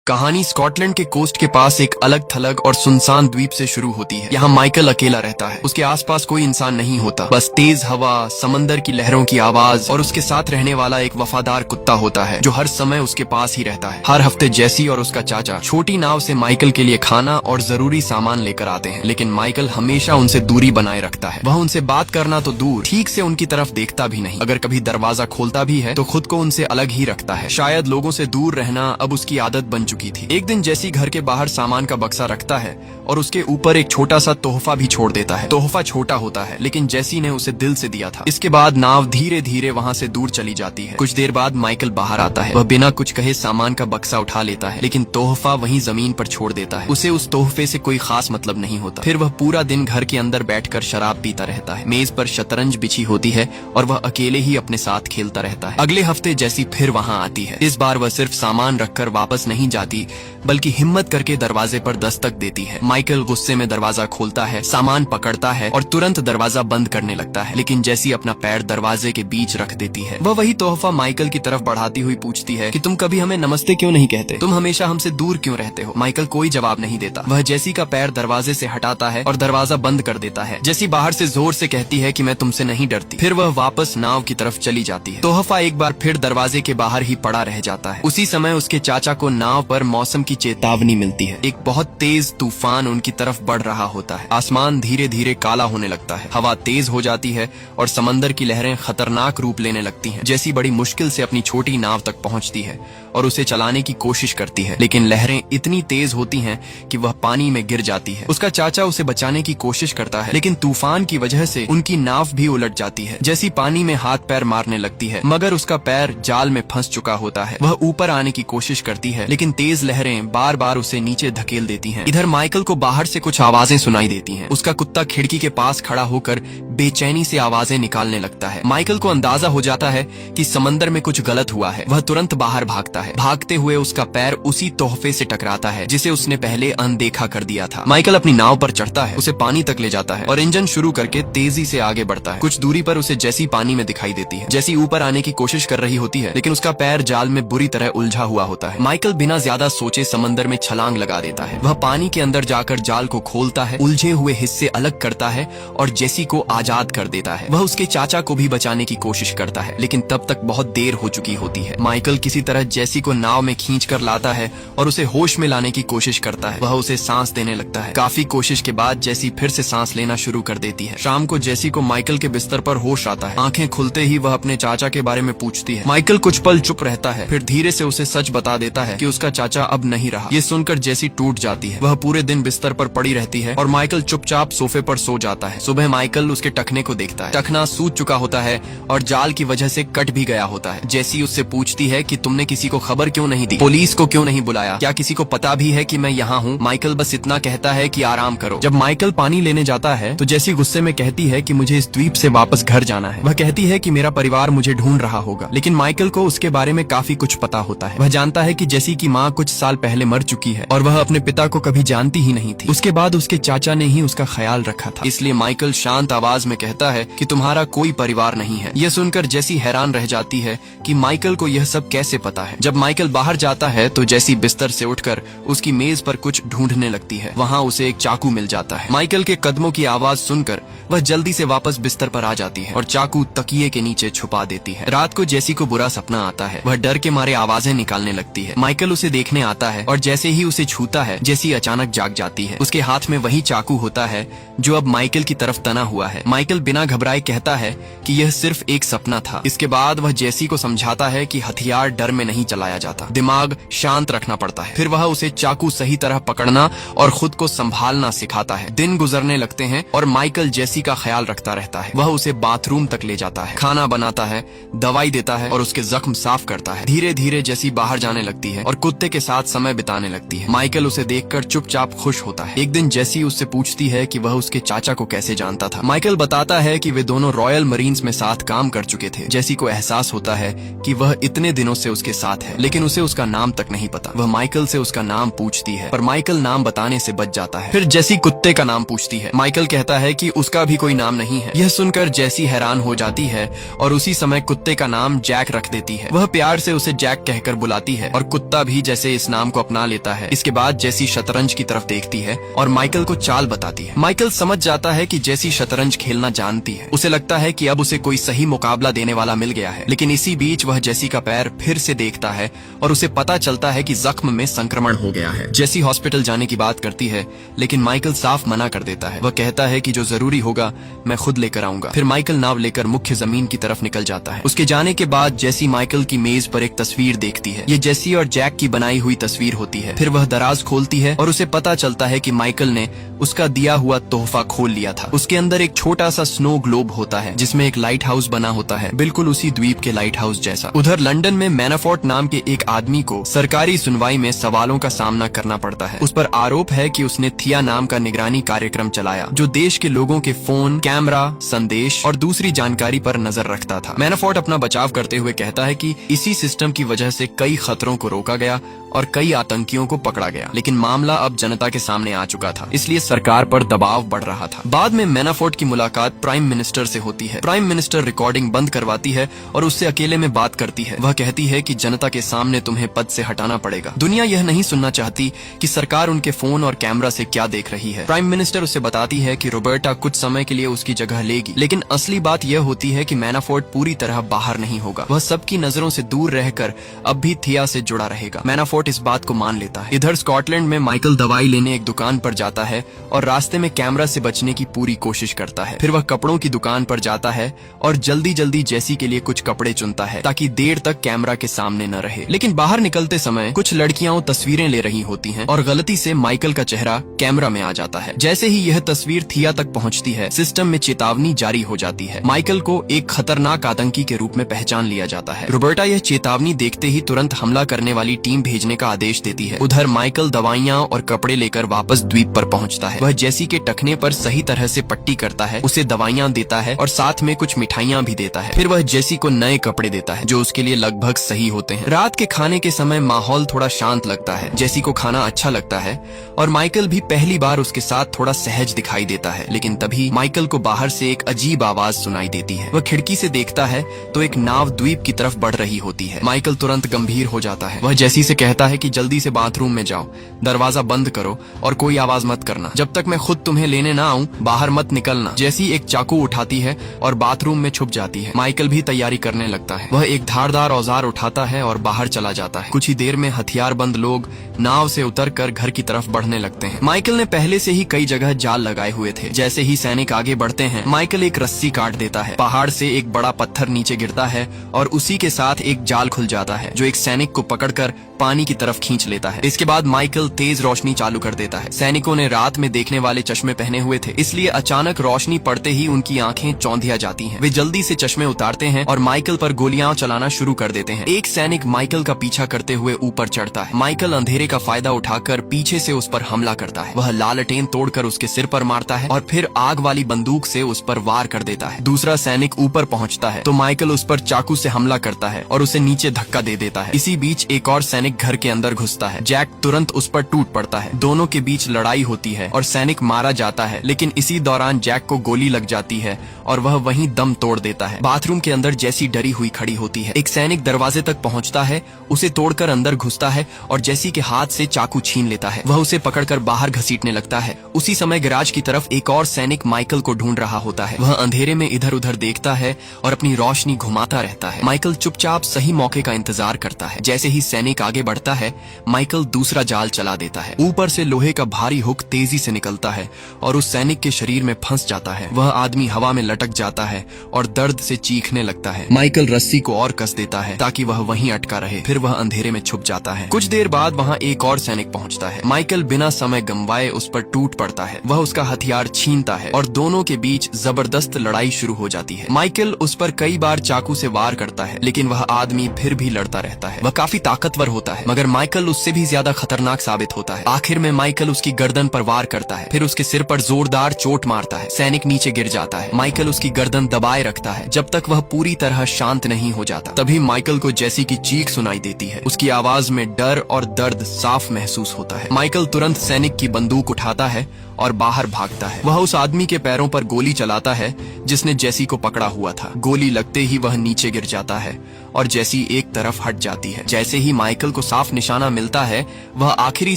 कहानी स्कॉटलैंड के कोस्ट के पास एक अलग थलग और सुनसान द्वीप से शुरू होती है। यहाँ माइकल अकेला रहता है। उसके आसपास कोई इंसान नहीं होता, बस तेज हवा, समंदर की लहरों की आवाज और उसके साथ रहने वाला एक वफादार कुत्ता होता है जो हर समय उसके पास ही रहता है। हर हफ्ते जेसी और उसका चाचा छोटी नाव से माइकल के लिए खाना और जरूरी सामान लेकर आते हैं, लेकिन माइकल हमेशा उनसे दूरी बनाए रखता है। वह उनसे बात करना तो दूर, ठीक से उनकी तरफ देखता भी नहीं। अगर कभी दरवाजा खोलता भी है तो खुद को उनसे अलग ही रखता है। शायद लोगों से दूर रहना अब उसकी आदत बन चुकी थी। एक दिन जेसी घर के बाहर सामान का बक्सा रखता है और उसके ऊपर एक छोटा सा तोहफा भी छोड़ देता है। तोहफा छोटा होता है, लेकिन जेसी ने उसे दिल से दिया था। इसके बाद नाव धीरे धीरे वहाँ से दूर चली जाती है। कुछ देर बाद माइकल बाहर आता है। वह बिना कुछ कहे सामान का बक्सा उठा लेता है, लेकिन तोहफा वहीं जमीन पर छोड़ देता है। उसे उस तोहफे से कोई खास मतलब नहीं होता। फिर वह पूरा दिन घर के अंदर बैठकर शराब पीता रहता है। मेज पर शतरंज बिछी होती है और वह अकेले ही अपने साथ खेलता रहता है। अगले हफ्ते जेसी फिर वहाँ आती है। इस बार वह सिर्फ सामान रखकर वापस नहीं जाती, बल्कि हिम्मत करके दरवाजे पर दस्तक देती है। माइकल गुस्से में दरवाजा खोलता है, सामान पकड़ता है और तुरंत दरवाजा बंद करने लगता है, लेकिन जेसी अपना पैर दरवाजे के बीच रख देती है। वह वही तोहफा माइकल की तरफ बढ़ाती हुई पूछती है कि तुम कभी हमें नमस्ते क्यों नहीं कहते? तुम हमेशा हमसे दूर क्यों रहते हो? माइकल कोई जवाब नहीं देता। वह जेसी का पैर दरवाजे से हटाता है और दरवाजा बंद कर देता है। जेसी बाहर से जोर से कहती है कि मैं तुमसे नहीं डरती। फिर वह वापस नाव की तरफ चली जाती है। तोहफा एक बार फिर दरवाजे के बाहर ही पड़ा रह जाता है। उसी समय उसके चाचा को नाव पर मौसम की चेतावनी मिलती है। एक बहुत तेज तूफान उनकी तरफ बढ़ रहा होता है। आसमान धीरे धीरे काला होने लगता है, हवा तेज हो जाती है और समंदर की लहरें खतरनाक रूप लेने लगती हैं। जेसी बड़ी मुश्किल से अपनी छोटी नाव तक पहुंचती है और उसे चलाने की कोशिश करती है, लेकिन लहरें इतनी तेज होती हैं कि वह पानी में गिर जाती है। उसका चाचा उसे बचाने की कोशिश करता है, लेकिन तूफान की वजह से उनकी नाव भी उलट जाती है। जेसी पानी में हाथ पैर मारने लगती है, मगर उसका पैर जाल में फंस चुका होता है। वह ऊपर आने की कोशिश करती है, लेकिन तेज लहरें बार बार उसे नीचे धकेल देती हैं। इधर माइकल को बाहर से कुछ आवाजें सुनाई देती हैं। उसका कुत्ता खिड़की के पास खड़ा होकर बेचैनी से आवाजें निकालने लगता है। माइकल को अंदाजा हो जाता है कि समंदर में कुछ गलत हुआ है। वह तुरंत बाहर भागता है। भागते हुए उसका पैर उसी तोहफे से टकराता है जिसे उसने पहले अनदेखा कर दिया था। माइकल अपनी नाव पर चढ़ता है, उसे पानी तक ले जाता है और इंजन शुरू करके तेजी से आगे बढ़ता है। कुछ दूरी पर उसे जेसी पानी में दिखाई देती है। जेसी ऊपर आने की कोशिश कर रही होती है, लेकिन उसका पैर जाल में बुरी तरह उलझा हुआ होता है। माइकल बिना ज्यादा सोचे समंदर में छलांग लगा देता है। वह पानी के अंदर जाकर जाल को खोलता है, उलझे हुए हिस्से अलग करता है और जेसी को आजाद कर देता है। वह उसके चाचा को भी बचाने की कोशिश करता है, लेकिन तब तक बहुत देर हो चुकी होती है। माइकल किसी तरह जेसी को नाव में खींचकर लाता है और उसे होश में लाने की कोशिश करता है। वह उसे सांस देने लगता है। काफी कोशिश के बाद जेसी फिर से सांस लेना शुरू कर देती है। शाम को जेसी को माइकल के बिस्तर पर होश आता है। आंखें खुलते ही वह अपने चाचा के बारे में पूछती है। माइकल कुछ पल चुप रहता है, फिर धीरे से उसे सच बता देता है कि उसका चाचा अब नहीं रहा। ये सुनकर जेसी टूट जाती है। वह पूरे दिन बिस्तर पर पड़ी रहती है और माइकल चुपचाप सोफे पर सो जाता है। सुबह माइकल उसके टखने को देखता है। टखना सूज चुका होता है और जाल की वजह से कट भी गया होता है। जेसी उससे पूछती है कि तुमने किसी को खबर क्यों नहीं दी? पुलिस को क्यों नहीं बुलाया? क्या किसी को पता भी है कि मैं यहाँ हूँ? माइकल बस इतना कहता है कि आराम करो। जब माइकल पानी लेने जाता है तो जेसी गुस्से में कहती है कि मुझे इस द्वीप से वापस घर जाना है। वह कहती है कि मेरा परिवार मुझे ढूंढ रहा होगा, लेकिन माइकल को उसके बारे में काफी कुछ पता होता है। वह जानता है कि जेसी की माँ कुछ साल पहले मर चुकी है और वह अपने पिता को कभी जानती ही नहीं थी। उसके बाद उसके चाचा ने ही उसका ख्याल रखा था। इसलिए माइकल शांत आवाज में कहता है कि तुम्हारा कोई परिवार नहीं है। यह सुनकर जेसी हैरान रह जाती है कि माइकल को यह सब कैसे पता है। जब माइकल बाहर जाता है तो जेसी बिस्तर से उठकर उसकी मेज पर कुछ ढूंढने लगती है। वहाँ उसे एक चाकू मिल जाता है। माइकल के कदमों की आवाज सुनकर वह जल्दी से वापस बिस्तर पर आ जाती है और चाकू तकिए के नीचे छुपा देती है। रात को जेसी को बुरा सपना आता है। वह डर के मारे आवाजें निकालने लगती है। माइकल उसे देखने आता है और जैसे ही उसे छूता है जेसी अचानक जाग जाती है। उसके हाथ में वही चाकू होता है जो अब माइकल की तरफ तना हुआ है। माइकल बिना घबराए कहता है कि यह सिर्फ एक सपना था। इसके बाद वह जेसी को समझाता है कि हथियार डर में नहीं चलाया जाता, दिमाग शांत रखना पड़ता है। फिर वह उसे चाकू सही तरह पकड़ना और खुद को संभालना सिखाता है। दिन गुजरने लगते हैं और माइकल जेसी का ख्याल रखता रहता है। वह उसे बाथरूम तक ले जाता है, खाना बनाता है, दवाई देता है और उसके जख्म साफ करता है। धीरे धीरे जेसी बाहर जाने लगती है और कुत्ते के साथ समय बिताने लगती है। माइकल उसे देखकर चुपचाप खुश होता है। एक दिन जेसी उससे पूछती है कि वह उसके चाचा को कैसे जानता था। माइकल बताता है कि वे दोनों रॉयल मरीन्स में साथ काम कर चुके थे। जेसी को एहसास होता है कि वह इतने दिनों से उसके साथ है, लेकिन उसे उसका नाम तक नहीं पता। वह माइकल से उसका नाम पूछती है, पर माइकल नाम बताने से बच जाता है। फिर जेसी कुत्ते का नाम पूछती है। माइकल कहता है कि उसका भी कोई नाम नहीं है। यह सुनकर जेसी हैरान हो जाती है और उसी समय कुत्ते का नाम जैक रख देती है। वह प्यार से उसे जैक कहकर बुलाती है और कुत्ता भी जैसे इस नाम को अपना लेता है। इसके बाद जेसी शतरंज की तरफ देखती है और माइकल को चाल बताती है। माइकल समझ जाता है कि जेसी शतरंज खेलना जानती है। उसे लगता है कि अब उसे कोई सही मुकाबला देने वाला मिल गया है, लेकिन इसी बीच वह जेसी का पैर फिर से देखता है और उसे पता चलता है कि जख्म में संक्रमण हो गया है। जेसी हॉस्पिटल जाने की बात करती है, लेकिन माइकल साफ मना कर देता है। वह कहता है कि जो जरूरी होगा मैं खुद लेकर आऊंगा। फिर माइकल नाव लेकर मुख्य जमीन की तरफ निकल जाता है। उसके जाने के बाद जेसी माइकल की मेज पर एक तस्वीर देखती है। ये जेसी और जैक की बनाई हुई तस्वीर होती है। फिर वह दराज खोलती है और उसे पता चलता है कि माइकल ने उसका दिया हुआ तोहफा खोल लिया था। उसके अंदर एक छोटा सा स्नो ग्लोब होता है जिसमें एक लाइट हाउस बना होता है, बिल्कुल उसी द्वीप के लाइट हाउस जैसा। उधर लंदन में मैनाफोर्ट नाम के एक आदमी को सरकारी सुनवाई में सवालों का सामना करना पड़ता है। उस पर आरोप है कि उसने थिया नाम का निगरानी कार्यक्रम चलाया जो देश के लोगों के फोन, कैमरा, संदेश और दूसरी जानकारी पर नजर रखता था। मैनाफोर्ट अपना बचाव करते हुए कहता है कि इसी सिस्टम की वजह से कई खतरों को रोका गया और कई आतंकियों को पकड़ा गया, लेकिन मामला अब जनता के सामने आ चुका था, इसलिए सरकार पर दबाव बढ़ रहा था। बाद में मैनाफोर्ट की मुलाकात प्राइम मिनिस्टर से होती है। प्राइम मिनिस्टर रिकॉर्डिंग बंद करवाती है और उससे अकेले में बात करती है। वह कहती है कि जनता के सामने तुम्हें पद से हटाना पड़ेगा। दुनिया यह नहीं सुनना चाहती कि सरकार उनके फोन और कैमरा से क्या देख रही है। प्राइम मिनिस्टर उसे बताती है कि रॉबर्टा कुछ समय के लिए उसकी जगह लेगी, लेकिन असली बात यह होती है कि मैनाफोर्ट पूरी तरह बाहर नहीं होगा। वह सबकी नजरों से दूर रहकर अब भी थिया से जुड़ा रहेगा। मैनाफोर्ट इस बात को मान लेता है। इधर स्कॉटलैंड में माइकल दवाई लेने एक दुकान पर जाता है और रास्ते में कैमरा से बचने की पूरी कोशिश करता है। फिर वह कपड़ों की दुकान पर जाता है और जल्दी जल्दी जेसी के लिए कुछ कपड़े चुनता है ताकि देर तक कैमरा के सामने न रहे। लेकिन बाहर निकलते समय कुछ लड़कियां तस्वीरें ले रही होती हैं और गलती से माइकल का चेहरा कैमरा में आ जाता है। जैसे ही यह तस्वीर थिया तक पहुंचती है, सिस्टम में चेतावनी जारी हो जाती है। माइकल को एक खतरनाक आतंकी के रूप में पहचान लिया जाता है। रॉबर्टा यह चेतावनी देखते ही तुरंत हमला करने वाली टीम भेजने का आदेश देती है। उधर माइकल दवाइयां और कपड़े लेकर वापस द्वीप पर पहुंचता है। वह जेसी के टखने पर सही तरह से पट्टी करता है, उसे दवाइयां देता है और साथ में कुछ मिठाइयां भी देता है। फिर वह जेसी को नए कपड़े देता है जो उसके लिए लगभग सही होते हैं। रात के खाने के समय माहौल थोड़ा शांत लगता है। जेसी को खाना अच्छा लगता है और माइकल भी पहली बार उसके साथ थोड़ा सहज दिखाई देता है। लेकिन तभी माइकल को बाहर से एक अजीब आवाज सुनाई देती है। वह खिड़की से देखता है तो एक नाव द्वीप की तरफ बढ़ रही होती है। माइकल तुरंत गंभीर हो जाता है। वह जेसी से कहता है कि जल्दी से बाथरूम में जाओ, दरवाजा बंद करो और कोई आवाज मत करना। जब तक मैं खुद तुम्हें लेने ना आऊं बाहर मत निकलना। जेसी एक चाकू उठाती है और बाथरूम में छुप जाती है। माइकल भी तैयारी करने लगता है। वह एक धारदार औजार उठाता है और बाहर चला जाता है। कुछ ही देर में हथियारबंद लोग नाव से उतरकर घर की तरफ बढ़ने लगते हैं। माइकल ने पहले से ही कई जगह जाल लगाए हुए थे। जैसे ही सैनिक आगे बढ़ते हैं, माइकल एक रस्सी काट देता है। पहाड़ से एक बड़ा पत्थर नीचे गिरता है और उसी के साथ एक जाल खुल जाता है जो एक सैनिक को पकड़कर पानी की तरफ खींच लेता है। इसके बाद माइकल तेज रोशनी चालू कर देता है। सैनिकों ने रात में देखने वाले चश्मे पहने हुए थे, इसलिए अचानक रोशनी पड़ते ही उनकी आंखें चौंधिया जाती हैं। वे जल्दी से चश्मे उतारते हैं और माइकल पर गोलियां चलाना शुरू कर देते हैं। एक सैनिक माइकल का पीछा करते हुए ऊपर चढ़ता है। माइकल अंधेरे का फायदा उठाकर पीछे से उस पर हमला करता है। वह लालटेन तोड़कर उसके सिर पर मारता है और फिर आग वाली बंदूक से उस पर वार कर देता है। दूसरा सैनिक ऊपर पहुंचता है तो माइकल उस पर चाकू से हमला करता है और उसे नीचे धक्का दे देता है। इसी बीच एक और सैनिक घर के अंदर घुसता है। जैक तुरंत उस पर टूट पड़ता है। दोनों के बीच लड़ाई होती है और सैनिक मारा जाता है, लेकिन इसी दौरान जैक को गोली लग जाती है और वह वहीं दम तोड़ देता है। बाथरूम के अंदर जेसी डरी हुई खड़ी होती है। एक सैनिक दरवाजे तक पहुंचता है, उसे तोड़कर अंदर घुसता है और जेसी के हाथ से चाकू छीन लेता है। वह उसे पकड़कर बाहर घसीटने लगता है। उसी समय गैराज की तरफ एक और सैनिक माइकल को ढूंढ रहा होता है। वह अंधेरे में इधर उधर देखता है और अपनी रोशनी घुमाता रहता है। माइकल चुपचाप सही मौके का इंतजार करता है। जैसे ही सैनिक आगे बढ़ता है, माइकल दूसरा जाल चला देता है। ऊपर से लोहे का भारी हुक तेजी से निकलता है और उस सैनिक के शरीर में फंस जाता है। वह आदमी हवा में लटक जाता है और दर्द से चीखने लगता है। माइकल रस्सी को और कस देता है ताकि वह वहीं अटका रहे। फिर वह अंधेरे में छुप जाता है। कुछ देर बाद वहाँ एक और सैनिक पहुँचता है। माइकल बिना समय गंवाए उस पर टूट पड़ता है। वह उसका हथियार छीनता है और दोनों के बीच जबरदस्त लड़ाई शुरू हो जाती है। माइकल उस पर कई बार चाकू से वार करता है, लेकिन वह आदमी फिर भी लड़ता रहता है। वह काफी ताकतवर होता है, मगर माइकल उससे भी ज्यादा खतरनाक साबित होता है। आखिर में माइकल उसकी गर्दन पर वार करता है, फिर उसके सिर पर जोरदार चोट मारता है। सैनिक नीचे गिर जाता है। माइकल उसकी गर्दन दबाए रखता है जब तक वह पूरी तरह शांत नहीं हो जाता। तभी माइकल को जेसी की चीख सुनाई देती है। उसकी आवाज में डर और दर्द साफ महसूस होता है। माइकल तुरंत सैनिक की बंदूक उठाता है और बाहर भागता है। वह उस आदमी के पैरों पर गोली चलाता है जिसने जेसी को पकड़ा हुआ था। गोली लगते ही वह नीचे गिर जाता है और जेसी एक तरफ हट जाती है। जैसे ही माइकल को साफ निशाना मिलता है, वह आखिरी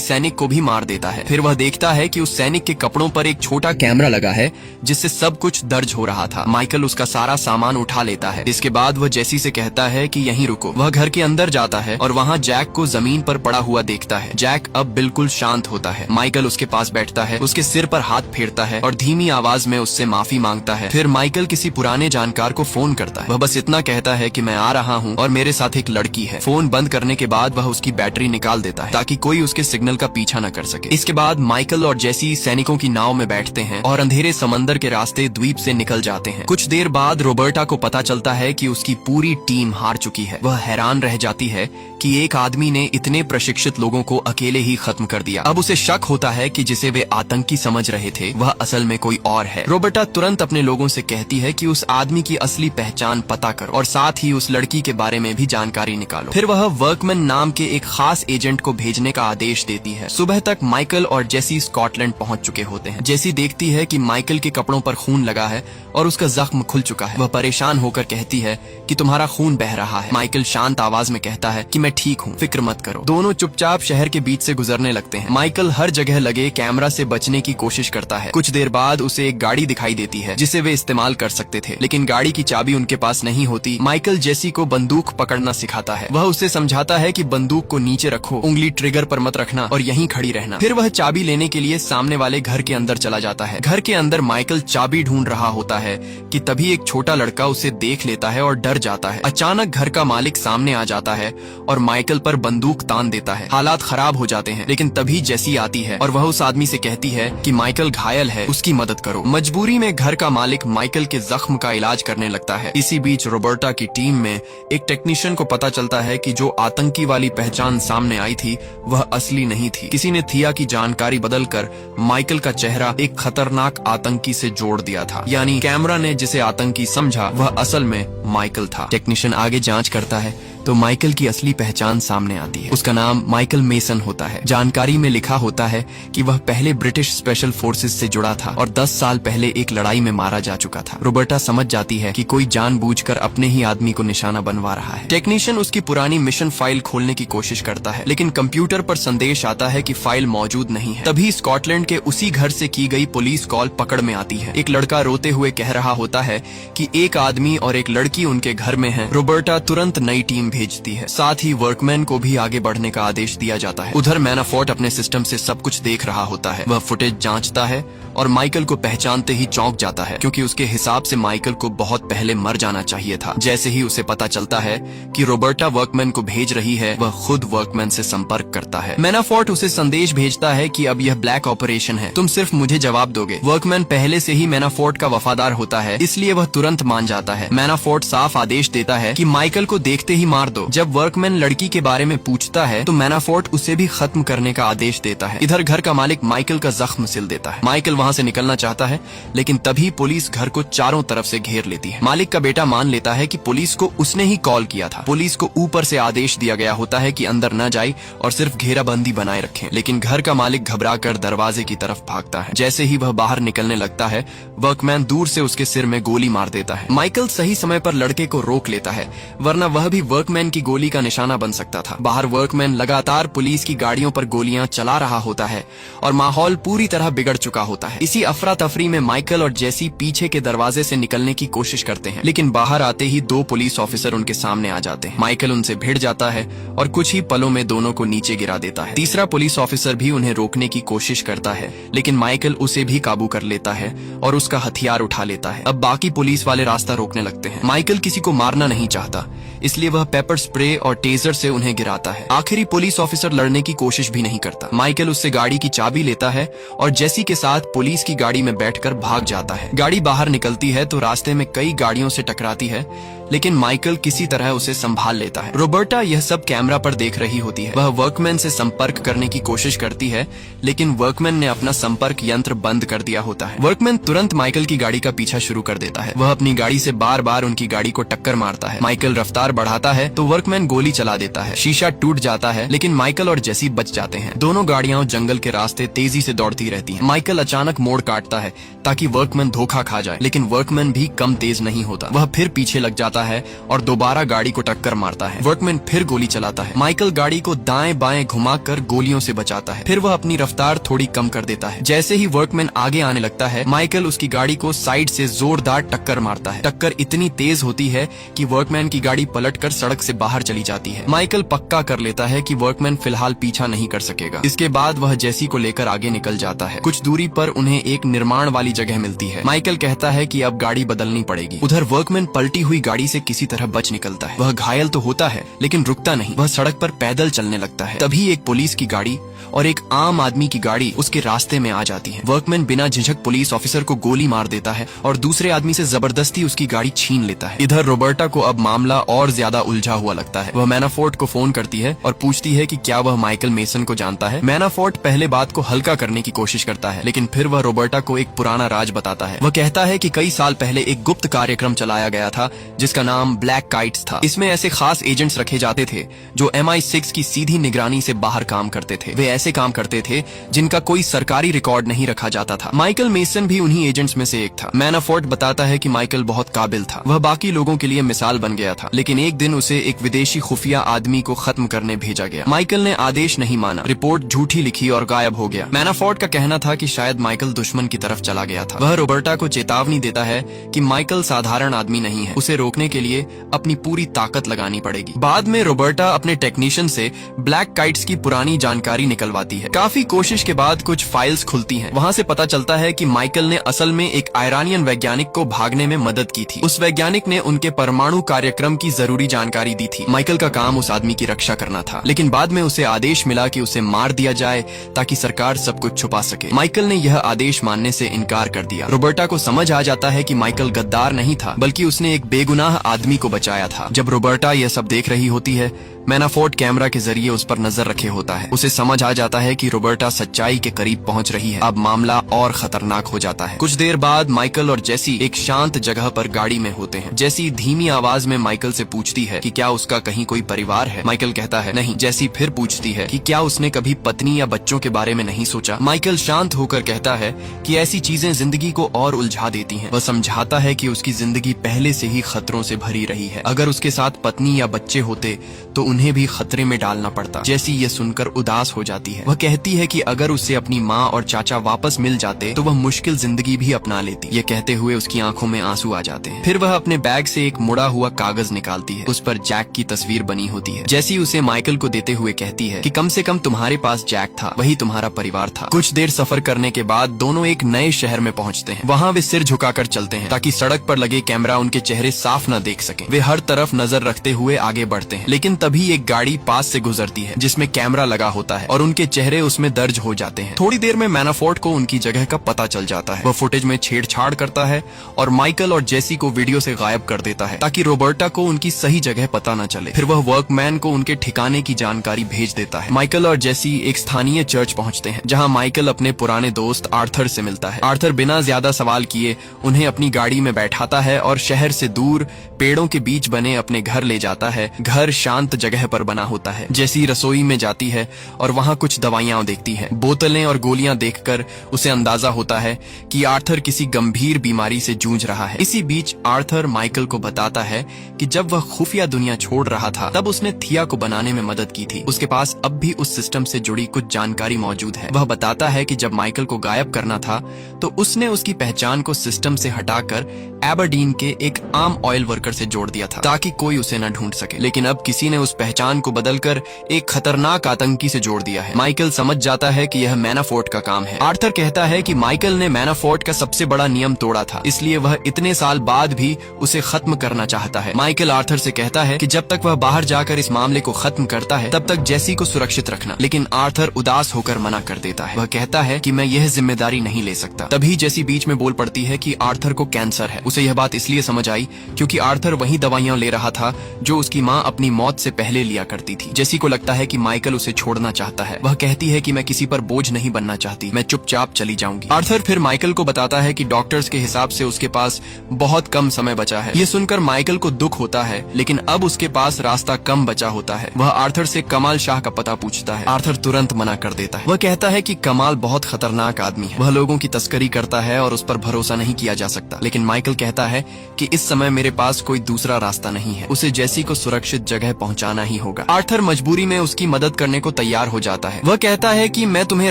सैनिक को भी मार देता है। फिर वह देखता है कि उस सैनिक के कपड़ों पर एक छोटा कैमरा लगा है जिससे सब कुछ दर्ज हो रहा था। माइकल उसका सारा सामान उठा लेता है। इसके बाद वह जेसी से कहता है कि यहीं रुको। वह घर के अंदर जाता है और वहाँ जैक को जमीन पर पड़ा हुआ देखता है। जैक अब बिल्कुल शांत होता है। माइकल उसके पास बैठता है, उसके सिर पर हाथ फेरता है और धीमी आवाज में उससे माफी मांगता है। फिर माइकल किसी पुराने जानकार को फोन करता है। वह बस इतना कहता है कि मैं आ रहा हूँ और मेरे साथ एक लड़की है। फोन बंद करने के बाद वह उसकी बैटरी निकाल देता है ताकि कोई उसके सिग्नल का पीछा न कर सके। इसके बाद माइकल और जेसी सैनिकों की नाव में बैठते हैं और अंधेरे समंदर के रास्ते द्वीप से निकल जाते हैं। कुछ देर बाद रोबर्टा को पता चलता है कि उसकी पूरी टीम हार चुकी है। वह हैरान रह जाती है कि एक आदमी ने इतने प्रशिक्षित लोगों को अकेले ही खत्म कर दिया। अब उसे शक होता है कि जिसे वे आतंकी समझ रहे थे वह असल में कोई और है। रोबर्टा तुरंत अपने लोगों से कहती है कि उस आदमी की असली पहचान पता करो और साथ ही उस लड़की के बारे में भी जानकारी निकालो। फिर वह वर्कमैन नाम के एक खास एजेंट को भेजने का आदेश देती है। सुबह तक माइकल और जेसी स्कॉटलैंड पहुंच चुके होते हैं। जेसी देखती है कि माइकल के कपड़ों पर खून लगा है और उसका जख्म खुल चुका है। वह परेशान होकर कहती है कि तुम्हारा खून बह रहा है। माइकल शांत आवाज में कहता है कि मैं ठीक हूँ, फिक्र मत करो। दोनों चुपचाप शहर के बीच से गुजरने लगते हैं। माइकल हर जगह लगे कैमरा से बचने की कोशिश करता है। कुछ देर बाद उसे एक गाड़ी दिखाई देती है जिसे वे इस्तेमाल कर सकते थे, लेकिन गाड़ी की चाबी उनके पास नहीं होती। माइकल जेसी को बंदूक पकड़ना सिखाता है। वह उसे समझाता है कि बंदूक को नीचे रखो, उंगली ट्रिगर पर मत रखना और यहीं खड़ी रहना। फिर वह चाबी लेने के लिए सामने वाले घर के अंदर चला जाता है। घर के अंदर माइकल चाबी ढूंढ रहा होता है कि तभी एक छोटा लड़का उसे देख लेता है और डर जाता है। अचानक घर का मालिक सामने आ जाता है और माइकल पर बंदूक तान देता है। हालात खराब हो जाते हैं, लेकिन तभी जेसी आती है और वह उस आदमी से कहती है कि माइकल घायल है, उसकी मदद करो। मजबूरी में घर का मालिक माइकल के जख्म का इलाज करने लगता है। इसी बीच रोबर्टा की टीम में एक टेक्नीशियन को पता चलता है कि जो आतंकी वाली पहचान सामने आई थी वह असली नहीं थी। किसी ने थिया की जानकारी बदलकर माइकल का चेहरा एक खतरनाक आतंकी से जोड़ दिया था। यानी कैमरा ने जिसे आतंकी समझा वह असल में माइकल था। टेक्नीशियन आगे जांच करता है तो माइकल की असली पहचान सामने आती है। उसका नाम माइकल मेसन होता है। जानकारी में लिखा होता है कि वह पहले ब्रिटिश स्पेशल फोर्सेस से जुड़ा था और 10 साल पहले एक लड़ाई में मारा जा चुका था। रोबर्टा समझ जाती है कि कोई जानबूझकर अपने ही आदमी को निशाना बनवा रहा है। टेक्नीशियन उसकी पुरानी मिशन फाइल खोलने की कोशिश करता है, लेकिन कंप्यूटर पर संदेश आता है कि फाइल मौजूद नहीं है। तभी स्कॉटलैंड के उसी घर से की गई पुलिस कॉल पकड़ में आती है। एक लड़का रोते हुए कह रहा होता है कि एक आदमी और एक लड़की उनके घर में है। रोबर्टा तुरंत नई टीम भेजती है। साथ ही वर्कमैन को भी आगे बढ़ने का आदेश दिया जाता है। उधर मैनाफोर्ट अपने सिस्टम से सब कुछ देख रहा होता है। वह फुटेज जांचता है और माइकल को पहचानते ही चौंक जाता है, क्योंकि उसके हिसाब से माइकल को बहुत पहले मर जाना चाहिए था। जैसे ही उसे पता चलता है कि रोबर्टा वर्कमैन को भेज रही है, वह खुद वर्कमैन से संपर्क करता है। मैनाफोर्ट उसे संदेश भेजता है कि अब यह ब्लैक ऑपरेशन है, तुम सिर्फ मुझे जवाब दोगे। वर्कमैन पहले से ही मैनाफोर्ट का वफादार होता है, इसलिए वह तुरंत मान जाता है। मैनाफोर्ट साफ आदेश देता है कि माइकल को देखते ही मार दो। जब वर्कमैन लड़की के बारे में पूछता है तो मैनाफोर्ट उसे भी खत्म करने का आदेश देता है। इधर घर का मालिक माइकल का जख्म सिल देता है। माइकल वहाँ से निकलना चाहता है, लेकिन तभी पुलिस घर को चारों तरफ से घेर लेती है। मालिक का बेटा मान लेता है कि पुलिस को उसने ही कॉल किया था। पुलिस को ऊपर से आदेश दिया गया होता है कि अंदर न जाए और सिर्फ घेराबंदी बनाए रखें, लेकिन घर का मालिक घबराकर दरवाजे की तरफ भागता है। जैसे ही वह बाहर निकलने लगता है, वर्कमैन दूर से उसके सिर में गोली मार देता है। माइकल सही समय पर लड़के को रोक लेता है, वरना वह भी वर्कमैन की गोली का निशाना बन सकता था। बाहर वर्कमैन लगातार पुलिस की गाड़ियों पर गोलियां चला रहा होता है और माहौल पूरी तरह बिगड़ चुका होता है। इसी अफरा तफरी में माइकल और जेसी पीछे के दरवाजे से निकलने की कोशिश करते हैं, लेकिन बाहर आते ही 2 पुलिस ऑफिसर उनके सामने आ जाते हैं। माइकल उनसे भिड़ जाता है और कुछ ही पलों में दोनों को नीचे गिरा देता है। तीसरा पुलिस ऑफिसर भी उन्हें रोकने की कोशिश करता है, लेकिन माइकल उसे भी काबू कर लेता है और उसका हथियार उठा लेता है। अब बाकी पुलिस वाले रास्ता रोकने लगते हैं। माइकल किसी को मारना नहीं चाहता, इसलिए वह पेपर स्प्रे और टेजर से उन्हें गिराता है। आखिरी पुलिस ऑफिसर लड़ने की कोशिश भी नहीं करता। माइकल उससे गाड़ी की चाबी लेता है और जेसी के साथ पुलिस की गाड़ी में बैठकर भाग जाता है। गाड़ी बाहर निकलती है तो रास्ते में कई गाड़ियों से टकराती है, लेकिन माइकल किसी तरह उसे संभाल लेता है। रोबर्टा यह सब कैमरा पर देख रही होती है। वह वर्कमैन से संपर्क करने की कोशिश करती है, लेकिन वर्कमैन ने अपना संपर्क यंत्र बंद कर दिया होता है। वर्कमैन तुरंत माइकल की गाड़ी का पीछा शुरू कर देता है। वह अपनी गाड़ी से बार बार उनकी गाड़ी को टक्कर मारता है। माइकल रफ्तार बढ़ाता है तो वर्कमैन गोली चला देता है। शीशा टूट जाता है, लेकिन माइकल और जेसी बच जाते हैं। दोनों गाड़ियां जंगल के रास्ते तेजी से दौड़ती रहती हैं। माइकल अचानक मोड़ काटता है ताकि वर्कमैन धोखा खा जाए, लेकिन वर्कमैन भी कम तेज नहीं होता। वह फिर पीछे लग जाता जाता है और दोबारा गाड़ी को टक्कर मारता है। वर्कमैन फिर गोली चलाता है। माइकल गाड़ी को दाएं बाएं घुमाकर गोलियों से बचाता है। फिर वह अपनी रफ्तार थोड़ी कम कर देता है। जैसे ही वर्कमैन आगे आने लगता है, माइकल उसकी गाड़ी को साइड से जोरदार टक्कर मारता है। टक्कर इतनी तेज होती है कि वर्कमैन की गाड़ी पलटकर सड़क से बाहर चली जाती है। माइकल पक्का कर लेता है कि वर्कमैन फिलहाल पीछा नहीं कर सकेगा। इसके बाद वह जेसी को लेकर आगे निकल जाता है। कुछ दूरी पर उन्हें एक निर्माण वाली जगह मिलती है। माइकल कहता है कि अब गाड़ी बदलनी पड़ेगी। उधर वर्कमैन पलटी हुई गाड़ी से किसी तरह बच निकलता है। वह घायल तो होता है लेकिन रुकता नहीं। वह सड़क पर पैदल चलने लगता है। तभी एक पुलिस की गाड़ी और एक आम आदमी की गाड़ी उसके रास्ते में आ जाती है। वर्कमैन बिना झिझक पुलिस ऑफिसर को गोली मार देता है और दूसरे आदमी से जबरदस्ती उसकी गाड़ी छीन लेता है। इधर रोबर्टा को अब मामला और ज्यादा उलझा हुआ लगता है। वह मैनाफोर्ट को फोन करती है और पूछती है कि क्या वह माइकल मेसन को जानता है। मैनाफोर्ट पहले बात को हल्का करने की कोशिश करता है, लेकिन फिर वह रोबर्टा को एक पुराना राज बताता है। वह कहता है कि कई साल पहले एक गुप्त कार्यक्रम चलाया गया था जिसका नाम ब्लैक काइट्स था। इसमें ऐसे खास एजेंट्स रखे जाते थे जो MI6 की सीधी निगरानी से बाहर काम करते थे। वे ऐसे काम करते थे जिनका कोई सरकारी रिकॉर्ड नहीं रखा जाता था। माइकल मेसन भी उन्हीं एजेंट्स में से एक था। मैनाफोर्ट बताता है कि माइकल बहुत काबिल था। वह बाकी लोगों के लिए मिसाल बन गया था, लेकिन एक दिन उसे एक विदेशी खुफिया आदमी को खत्म करने भेजा गया। माइकल ने आदेश नहीं माना, रिपोर्ट झूठी लिखी और गायब हो गया। मैनाफोर्ट का कहना था कि शायद माइकल दुश्मन की तरफ चला गया था। वह रोबर्टा को चेतावनी देता है कि माइकल साधारण आदमी नहीं है, उसे रोकने के लिए अपनी पूरी ताकत लगानी पड़ेगी। बाद में रोबर्टा अपने टेक्नीशियन से ब्लैक काइट्स की पुरानी जानकारी निकलवाती है। काफी कोशिश के बाद कुछ फाइल्स खुलती हैं। वहाँ से पता चलता है कि माइकल ने असल में एक आयरानियन वैज्ञानिक को भागने में मदद की थी। उस वैज्ञानिक ने उनके परमाणु कार्यक्रम की जरूरी जानकारी दी थी। माइकल का काम उस आदमी की रक्षा करना था, लेकिन बाद में उसे आदेश मिला कि उसे मार दिया जाए ताकि सरकार सब कुछ छुपा सके। माइकल ने यह आदेश मानने से इनकार कर दिया। रोबर्टा को समझ आ जाता है कि माइकल गद्दार नहीं था, बल्कि उसने एक बेगुनाह आदमी को बचाया था। जब रोबर्टा यह सब देख रही होती है, मैनाफोर्ट कैमरा के जरिए उस पर नजर रखे होता है। उसे समझ आ जाता है कि रोबर्टा सच्चाई के करीब पहुंच रही है। अब मामला और खतरनाक हो जाता है। कुछ देर बाद माइकल और जेसी एक शांत जगह पर गाड़ी में होते हैं। जेसी धीमी आवाज में माइकल से पूछती है कि क्या उसका कहीं कोई परिवार है। माइकल कहता है नहीं। जेसी फिर पूछती है कि क्या उसने कभी पत्नी या बच्चों के बारे में नहीं सोचा। माइकल शांत होकर कहता है कि ऐसी चीजें जिंदगी को और उलझा देती हैं। वह समझाता है कि उसकी जिंदगी पहले से ही खतरों से भरी रही है। अगर उसके साथ पत्नी या बच्चे होते तो उन्हें भी खतरे में डालना पड़ता। जेसी ये सुनकर उदास हो जाती है। वह कहती है कि अगर उसे अपनी माँ और चाचा वापस मिल जाते तो वह मुश्किल जिंदगी भी अपना लेती। ये कहते हुए उसकी आंखों में आंसू आ जाते हैं। फिर वह अपने बैग से एक मुड़ा हुआ कागज निकालती है। उस पर जैक की तस्वीर बनी होती है। जेसी उसे माइकल को देते हुए कहती है कि कम से कम तुम्हारे पास जैक था, वही तुम्हारा परिवार था। कुछ देर सफर करने के बाद दोनों एक नए शहर में पहुंचते हैं। वहाँ वे सिर झुकाकर चलते हैं ताकि सड़क पर लगे कैमरा उनके चेहरे साफ न देख सके। वे हर तरफ नजर रखते हुए आगे बढ़ते हैं, लेकिन तभी एक गाड़ी पास से गुजरती है जिसमें कैमरा लगा होता है और उनके चेहरे उसमें दर्ज हो जाते हैं। थोड़ी देर में मैनाफोर्ट को उनकी जगह का पता चल जाता है। वह फुटेज में छेड़छाड़ करता है और माइकल और जेसी को वीडियो से गायब कर देता है ताकि रोबर्टा को उनकी सही जगह पता न चले। फिर वह वर्कमैन को उनके ठिकाने की जानकारी भेज देता है। माइकल और जेसी एक स्थानीय चर्च पहुंचते हैं जहां माइकल अपने पुराने दोस्त आर्थर से मिलता है। आर्थर बिना ज्यादा सवाल किए उन्हें अपनी गाड़ी में बैठाता है और शहर से दूर पेड़ों के बीच बने अपने घर ले जाता है। घर शांत जगह पर बना होता है। जेसी रसोई में जाती है और वहाँ कुछ दवाइयाँ देखती है। बोतलें और गोलियां देखकर उसे अंदाजा होता है कि आर्थर किसी गंभीर बीमारी से जूझ रहा है। इसी बीच आर्थर माइकल को बताता है कि जब वह खुफिया दुनिया छोड़ रहा था तब उसने थिया को बनाने में मदद की थी। उसके पास अब भी उस सिस्टम से जुड़ी कुछ जानकारी मौजूद है। वह बताता है कि जब माइकल को गायब करना था तो उसने उसकी पहचान को सिस्टम से हटाकर एबरडीन के एक आम ऑयल वर्कर से जोड़ दिया था ताकि कोई उसे न ढूंढ सके। लेकिन अब किसी ने उस पहचान को बदलकर एक खतरनाक आतंकी से जोड़ दिया है। माइकल समझ जाता है कि यह मैनाफोर्ट का काम है। आर्थर कहता है कि माइकल ने मैनाफोर्ट का सबसे बड़ा नियम तोड़ा था, इसलिए वह इतने साल बाद भी उसे खत्म करना चाहता है। माइकल आर्थर से कहता है कि जब तक वह बाहर जाकर इस मामले को खत्म करता है तब तक जेसी को सुरक्षित रखना, लेकिन आर्थर उदास होकर मना कर देता है। वह कहता है कि मैं यह जिम्मेदारी नहीं ले सकता। तभी जेसी बीच में बोल पड़ती है कि आर्थर को कैंसर है। उसे यह बात इसलिए समझ आई क्योंकि आर्थर वही दवाइयां ले रहा था जो उसकी माँ अपनी मौत से पहले लिया करती थी। जेसी को लगता है कि माइकल उसे छोड़ना चाहता है। वह कहती है कि मैं किसी पर बोझ नहीं बनना चाहती, मैं चुपचाप चली जाऊंगी। आर्थर फिर माइकल को बताता है कि डॉक्टर्स के हिसाब से उसके पास बहुत कम समय बचा है। ये सुनकर माइकल को दुख होता है, लेकिन अब उसके पास रास्ता कम बचा होता है। वह आर्थर से कमाल शाह का पता पूछता है। आर्थर तुरंत मना कर देता है। वह कहता है कि कमाल बहुत खतरनाक आदमी है, वह लोगों की तस्करी करता है और उस पर भरोसा नहीं किया जा सकता। लेकिन माइकल कहता है कि इस समय मेरे पास पास कोई दूसरा रास्ता नहीं है, उसे जेसी को सुरक्षित जगह पहुंचाना ही होगा। आर्थर मजबूरी में उसकी मदद करने को तैयार हो जाता है। वह कहता है कि मैं तुम्हें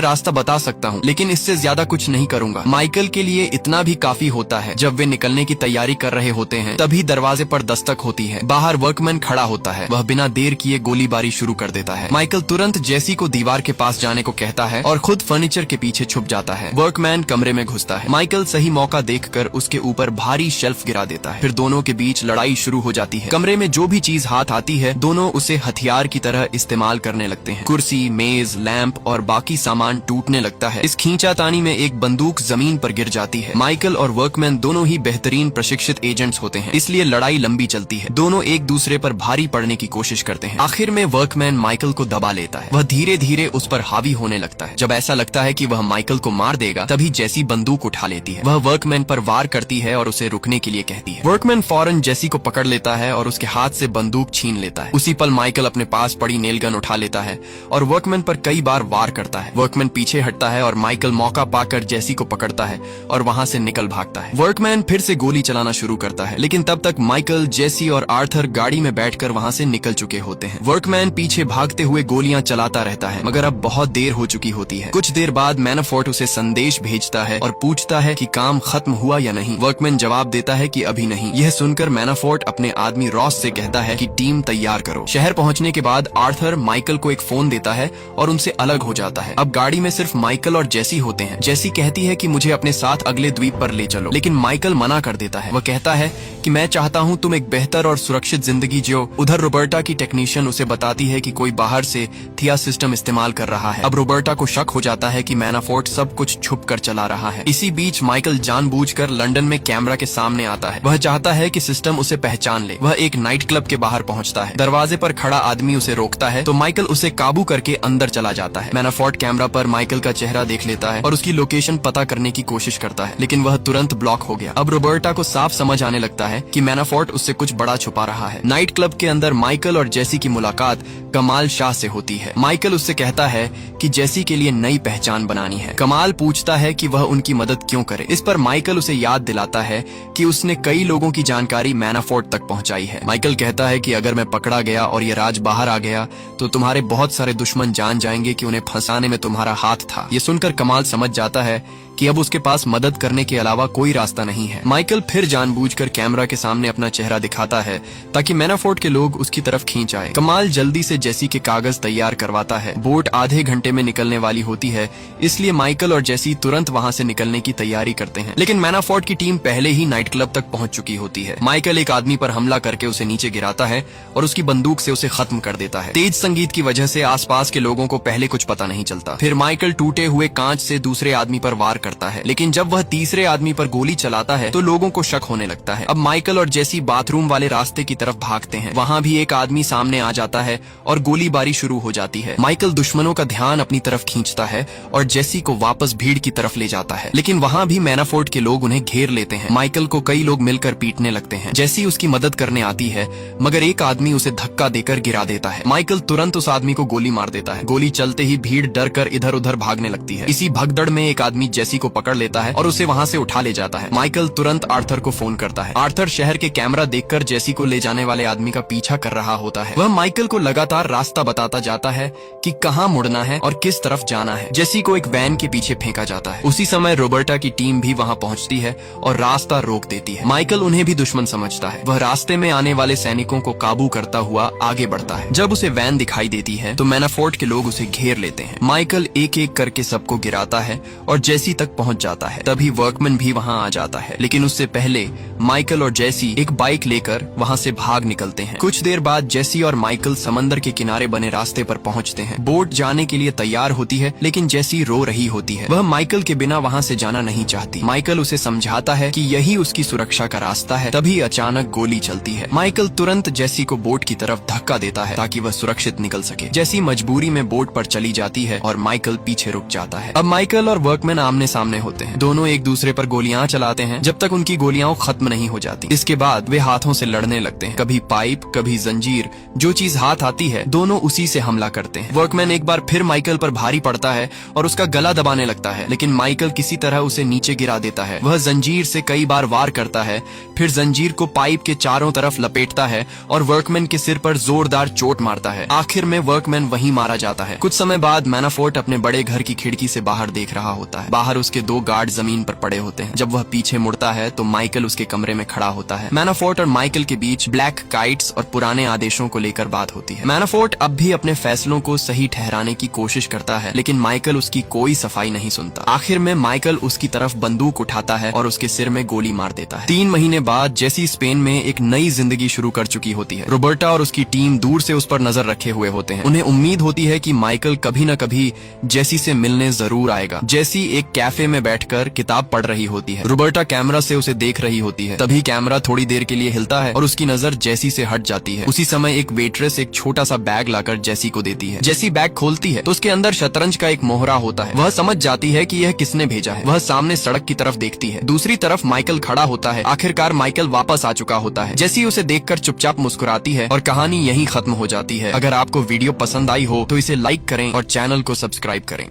रास्ता बता सकता हूँ, लेकिन इससे ज्यादा कुछ नहीं करूंगा। माइकल के लिए इतना भी काफी होता है। जब वे निकलने की तैयारी कर रहे होते हैं तभी दरवाजे पर दस्तक होती है। बाहर वर्कमैन खड़ा होता है। वह बिना देर किए गोलीबारी शुरू कर देता है। माइकल तुरंत जेसी को दीवार के पास जाने को कहता है और खुद फर्नीचर के पीछे छुप जाता है। वर्कमैन कमरे में घुसता है। माइकल सही मौका देखकर उसके ऊपर भारी शेल्फ गिरा देता है। फिर दोनों के बीच लड़ाई शुरू हो जाती है। कमरे में जो भी चीज हाथ आती है दोनों उसे हथियार की तरह इस्तेमाल करने लगते हैं। कुर्सी, मेज, लैंप और बाकी सामान टूटने लगता है। इस खींचातानी में एक बंदूक जमीन पर गिर जाती है। माइकल और वर्कमैन दोनों ही बेहतरीन प्रशिक्षित एजेंट्स होते हैं, इसलिए लड़ाई लंबी चलती है। दोनों एक दूसरे पर भारी पड़ने की कोशिश करते हैं। आखिर में वर्कमैन माइकल को दबा लेता है। वह धीरे धीरे उस पर हावी होने लगता है। जब ऐसा लगता है कि वह माइकल को मार देगा तभी जेसी बंदूक उठा लेती है। वह वर्कमैन पर वार करती है और उसे रुकने के लिए कहती है। वर्कमैन फौरन जेसी को पकड़ लेता है और उसके हाथ से बंदूक छीन लेता है। उसी पल माइकल अपने पास पड़ी नेल गन उठा लेता है और वर्कमैन पर कई बार वार करता है। वर्कमैन पीछे हटता है और माइकल मौका पाकर जेसी को पकड़ता है और वहां से निकल भागता है। वर्कमैन फिर से गोली चलाना शुरू करता है, लेकिन तब तक माइकल, जेसी और आर्थर गाड़ी में बैठकर वहां से निकल चुके होते हैं। वर्कमैन पीछे भागते हुए गोलियां चलाता रहता है, मगर अब बहुत देर हो चुकी होती है। कुछ देर बाद मैनाफोर्ट उसे संदेश भेजता है और पूछता है कि काम खत्म हुआ या नहीं। वर्कमैन जवाब देता है कि अभी नहीं। यह सुनकर मैनाफोर्ट अपने आदमी रॉस से कहता है कि टीम तैयार करो। शहर पहुंचने के बाद आर्थर माइकल को एक फोन देता है और उनसे अलग हो जाता है। अब गाड़ी में सिर्फ माइकल और जेसी होते हैं। जेसी कहती है कि मुझे अपने साथ अगले द्वीप पर ले चलो, लेकिन माइकल मना कर देता है। वह कहता है कि मैं चाहता हूं तुम एक बेहतर और सुरक्षित जिंदगी जियो। उधर रोबर्टा की टेक्नीशियन उसे बताती है कि कोई बाहर से थिया सिस्टम इस्तेमाल कर रहा है। अब रोबर्टा को शक हो जाता है कि मैनाफोर्ट सब कुछ छुप कर चला रहा है। इसी बीच माइकल जानबूझकर लंदन में कैमरा के सामने आता है। वह चाहता है कि सिस्टम उसे पहचान ले। वह एक नाइट क्लब के बाहर पहुंचता है। दरवाजे पर खड़ा आदमी उसे रोकता है तो माइकल उसे काबू करके अंदर चला जाता है। मैनाफोर्ट कैमरा पर माइकल का चेहरा देख लेता है और उसकी लोकेशन पता करने की कोशिश करता है, लेकिन वह तुरंत ब्लॉक हो गया। अब रोबर्टा को साफ समझ आने लगता है कि मैनाफोर्ट उससे कुछ बड़ा छुपा रहा है। नाइट क्लब के अंदर माइकल और जेसी की मुलाकात कमाल शाह से होती है। माइकल उससे कहता है कि जेसी के लिए नई पहचान बनानी है। कमाल पूछता है कि वह उनकी मदद क्यों करे। इस पर माइकल उसे याद दिलाता है कि उसने कई लोगों की जानकारी मैनाफोर्ट तक पहुंचाई है। माइकल कहता है कि अगर मैं पकड़ा गया और ये राज बाहर आ गया तो तुम्हारे बहुत सारे दुश्मन जान जाएंगे कि उन्हें फंसाने में तुम्हारा हाथ था। ये सुनकर कमाल समझ जाता है कि अब उसके पास मदद करने के अलावा कोई रास्ता नहीं है। माइकल फिर जानबूझकर कैमरा के सामने अपना चेहरा दिखाता है ताकि मैनाफोर्ट के लोग उसकी तरफ खींच आए। कमाल जल्दी से जेसी के कागज तैयार करवाता है। बोट आधे घंटे में निकलने वाली होती है, इसलिए माइकल और जेसी तुरंत वहां से निकलने की तैयारी करते हैं। लेकिन मैनाफोर्ट की टीम पहले ही नाइट क्लब तक पहुंच चुकी होती है। माइकल एक आदमी पर हमला करके उसे नीचे गिराता है और उसकी बंदूक से उसे खत्म कर देता है। तेज संगीत की वजह से आसपास के लोगों को पहले कुछ पता नहीं चलता। फिर माइकल टूटे हुए कांच से दूसरे आदमी पर वार करता है, लेकिन जब वह तीसरे आदमी पर गोली चलाता है तो लोगों को शक होने लगता है। अब माइकल और जेसी बाथरूम वाले रास्ते की तरफ भागते हैं। वहां भी एक आदमी सामने आ जाता है और गोलीबारी शुरू हो जाती है। माइकल दुश्मनों का ध्यान अपनी तरफ खींचता है और जेसी को वापस भीड़ की तरफ ले जाता है, लेकिन वहां भी मैनाफोर्ट के लोग उन्हें घेर लेते हैं। माइकल को कई लोग मिलकर पीटने लगते हैं। जेसी उसकी मदद करने आती है, मगर एक आदमी उसे धक्का देकर गिरा देता है। माइकल तुरंत उस आदमी को गोली मार देता है। गोली चलते ही भीड़ डर कर इधर उधर भागने लगती है। इसी भगदड़ में एक आदमी जेसी को पकड़ लेता है और उसे वहां से उठा ले जाता है। माइकल तुरंत आर्थर को फोन करता है। आर्थर शहर के कैमरा देखकर जेसी को ले जाने वाले आदमी का पीछा कर रहा होता है। वह माइकल को लगातार रास्ता बताता जाता है कि कहां मुड़ना है और किस तरफ जाना है। जेसी को एक वैन के पीछे फेंका जाता है। उसी समय रोबर्टा की टीम भी वहां पहुंचती है और रास्ता रोक देती है। माइकल उन्हें भी दुश्मन समझता है। वह रास्ते में आने वाले सैनिकों को काबू करता हुआ आगे बढ़ता है। जब उसे वैन दिखाई देती है तो मैनाफोर्ट के लोग उसे घेर लेते हैं। माइकल एक एक करके सबको गिराता है और जेसी तक पहुंच जाता है। तभी वर्कमैन भी वहां आ जाता है, लेकिन उससे पहले माइकल और जेसी एक बाइक लेकर वहां से भाग निकलते हैं। कुछ देर बाद जेसी और माइकल समंदर के किनारे बने रास्ते पर पहुंचते हैं। बोट जाने के लिए तैयार होती है, लेकिन जेसी रो रही होती है। वह माइकल के बिना वहां से जाना नहीं चाहती। माइकल उसे समझाता है कि यही उसकी सुरक्षा का रास्ता है। तभी अचानक गोली चलती है। माइकल तुरंत जेसी को बोट की तरफ धक्का देता है ताकि वह सुरक्षित निकल सके। जेसी मजबूरी में बोट पर चली जाती है और माइकल पीछे रुक जाता है। अब माइकल और वर्कमैन आमने सामने होते हैं। दोनों एक दूसरे पर गोलियां चलाते हैं जब तक उनकी गोलियां खत्म नहीं हो जाती। इसके बाद वे हाथों से लड़ने लगते हैं, कभी पाइप कभी जंजीर, जो चीज हाथ आती है दोनों उसी से हमला करते हैं। वर्कमैन एक बार फिर माइकल पर भारी पड़ता है और उसका गला दबाने लगता है, लेकिन माइकल किसी तरह उसे नीचे गिरा देता है। वह जंजीर से कई बार वार करता है, फिर जंजीर को पाइप के चारों तरफ लपेटता है और वर्कमैन के सिर पर जोरदार चोट मारता है। आखिर में वर्कमैन वहीं मारा जाता है। कुछ समय बाद मैनाफोर्ट अपने बड़े घर की खिड़की से बाहर देख रहा होता है। बाहर उसके 2 गार्ड जमीन पर पड़े होते हैं। जब वह पीछे मुड़ता है तो माइकल उसके कमरे में खड़ा होता है। मैनाफोर्ट और माइकल के बीच ब्लैक काइट्स और पुराने आदेशों को लेकर बात होती है। मैनाफोर्ट अब भी अपने फैसलों को सही ठहराने की कोशिश करता है, लेकिन माइकल उसकी कोई सफाई नहीं सुनता। आखिर में माइकल उसकी तरफ बंदूक उठाता है और उसके सिर में गोली मार देता है। 3 महीने बाद जेसी स्पेन में एक नई जिंदगी शुरू कर चुकी होती है। रोबर्टा और उसकी टीम दूर से उस पर नजर रखे हुए होते हैं। उन्हें उम्मीद होती है कि माइकल कभी न कभी जेसी से मिलने जरूर आएगा। जेसी एक कैफे में बैठकर किताब पढ़ रही होती है। रोबर्टा कैमरा से उसे देख रही होती है। तभी कैमरा थोड़ी देर के लिए हिलता है और उसकी नजर जेसी से हट जाती है। उसी समय एक वेट्रेस एक छोटा सा बैग लाकर जेसी को देती है। जेसी बैग खोलती है तो उसके अंदर शतरंज का एक मोहरा होता है। वह समझ जाती है कि यह किसने भेजा है। वह सामने सड़क की तरफ देखती है। दूसरी तरफ माइकल खड़ा होता है। आखिरकार माइकल वापस आ चुका होता है। जेसी उसे देखकर चुपचाप मुस्कुराती है और कहानी यहीं खत्म हो जाती है। अगर आपको वीडियो पसंद आई हो तो इसे लाइक करें और चैनल को सब्सक्राइब करें।